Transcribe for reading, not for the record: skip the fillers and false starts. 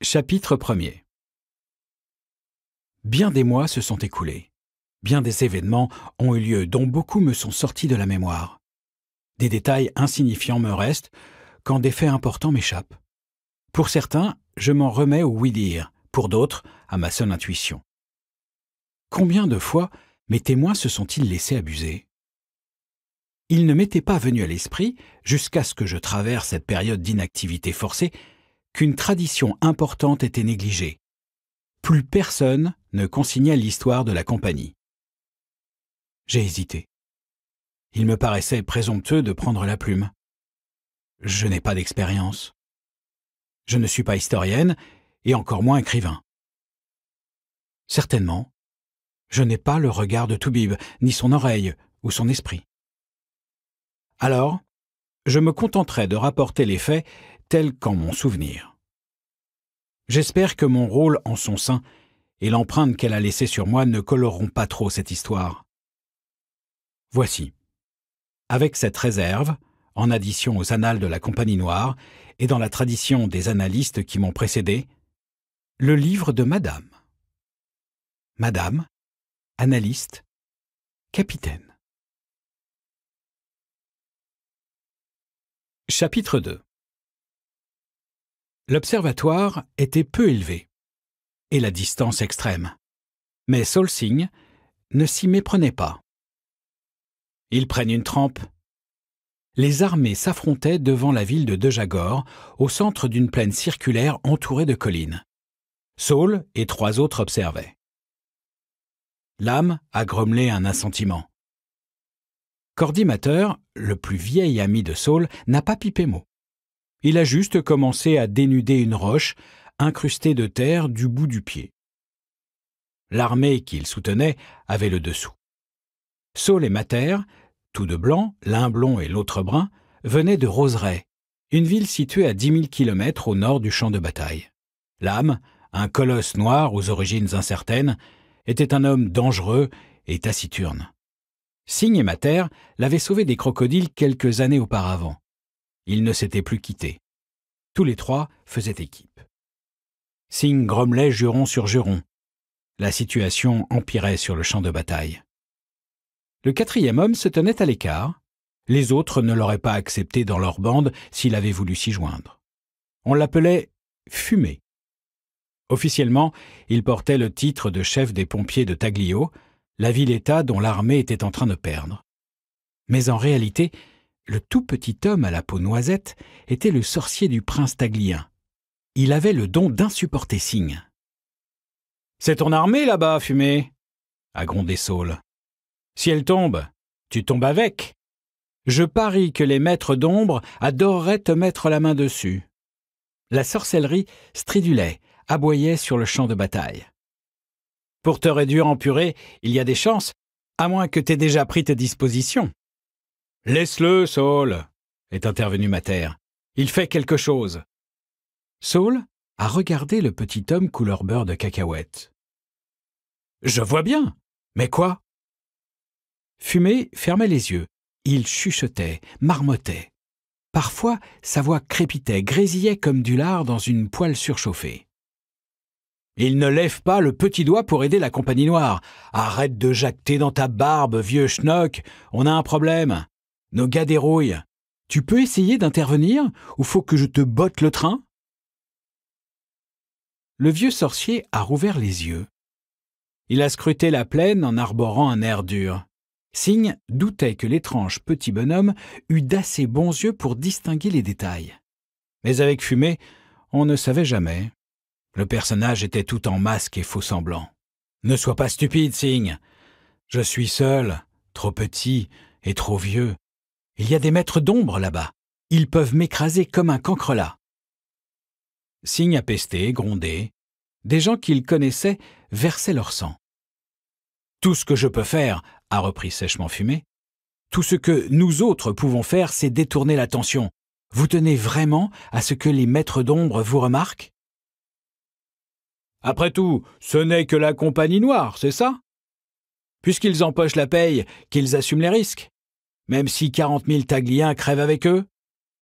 Chapitre 1er. Bien des mois se sont écoulés. Bien des événements ont eu lieu dont beaucoup me sont sortis de la mémoire. Des détails insignifiants me restent quand des faits importants m'échappent. Pour certains, je m'en remets au oui-dire, pour d'autres, à ma seule intuition. Combien de fois mes témoins se sont-ils laissés abuser? Il ne m'était pas venu à l'esprit, jusqu'à ce que je traverse cette période d'inactivité forcée, qu'une tradition importante était négligée. Plus personne ne consignait l'histoire de la compagnie. J'ai hésité. Il me paraissait présomptueux de prendre la plume. Je n'ai pas d'expérience. Je ne suis pas historienne et encore moins écrivain. Certainement, je n'ai pas le regard de Toubib, ni son oreille ou son esprit. Alors, je me contenterai de rapporter les faits tels qu'en mon souvenir. J'espère que mon rôle en son sein et l'empreinte qu'elle a laissée sur moi ne coloreront pas trop cette histoire. Voici, avec cette réserve, en addition aux annales de la Compagnie Noire et dans la tradition des annalistes qui m'ont précédé, le livre de Madame. Madame, annaliste, capitaine. Chapitre 2. L'observatoire était peu élevé, et la distance extrême. Mais Saul Singh ne s'y méprenait pas. Ils prennent une trempe. Les armées s'affrontaient devant la ville de Dejagor, au centre d'une plaine circulaire entourée de collines. Saul et 3 autres observaient. L'âme a grommelé un assentiment. Cordimateur, le plus vieil ami de Saul, n'a pas pipé mot. Il a juste commencé à dénuder une roche incrustée de terre du bout du pied. L'armée qu'il soutenait avait le dessous. Saul et Mater, tous deux blancs, l'un blond et l'autre brun, venaient de Roseraie, une ville située à 10 000 kilomètres au nord du champ de bataille. L'âme, un colosse noir aux origines incertaines, était un homme dangereux et taciturne. Singh et Mater l'avaient sauvé des crocodiles quelques années auparavant. Ils ne s'étaient plus quittés. Tous les 3 faisaient équipe. Singh grommelait juron sur juron. La situation empirait sur le champ de bataille. Le 4e homme se tenait à l'écart. Les autres ne l'auraient pas accepté dans leur bande s'il avait voulu s'y joindre. On l'appelait Fumé. Officiellement, il portait le titre de chef des pompiers de Taglio, la ville-État dont l'armée était en train de perdre. Mais en réalité, le tout petit homme à la peau noisette était le sorcier du prince taglien. Il avait le don d'insupporter Singh. « C'est ton armée là-bas, Fumé !» a grondé Saul. « Si elle tombe, tu tombes avec. Je parie que les maîtres d'ombre adoreraient te mettre la main dessus. » La sorcellerie stridulait, aboyait sur le champ de bataille. « Pour te réduire en purée, il y a des chances, à moins que t'aies déjà pris tes dispositions. »« Laisse-le, Saul !» est intervenu Mater. « Il fait quelque chose. » Saul a regardé le petit homme couleur beurre de cacahuète. « Je vois bien. Mais quoi ?» Fumé fermait les yeux. Il chuchotait, marmottait. Parfois, sa voix crépitait, grésillait comme du lard dans une poêle surchauffée. « Il ne lève pas le petit doigt pour aider la Compagnie Noire. Arrête de jacter dans ta barbe, vieux schnock. On a un problème. Nos gars dérouillent. Tu peux essayer d'intervenir ou faut que je te botte le train ?» Le vieux sorcier a rouvert les yeux. Il a scruté la plaine en arborant un air dur. Singh doutait que l'étrange petit bonhomme eût d'assez bons yeux pour distinguer les détails. Mais avec Fumé, on ne savait jamais. Le personnage était tout en masque et faux semblant. « Ne sois pas stupide, Singh. Je suis seul, trop petit et trop vieux. Il y a des maîtres d'ombre là-bas. Ils peuvent m'écraser comme un cancrelat. » Singh a pesté, grondé. Des gens qu'il connaissait versaient leur sang. « Tout ce que je peux faire, » a repris sèchement Fumé, « tout ce que nous autres pouvons faire, c'est détourner l'attention. Vous tenez vraiment à ce que les maîtres d'ombre vous remarquent ? » Après tout, ce n'est que la Compagnie Noire, c'est ça ? Puisqu'ils empochent la paye, qu'ils assument les risques. Même si 40 000 tagliens crèvent avec eux ?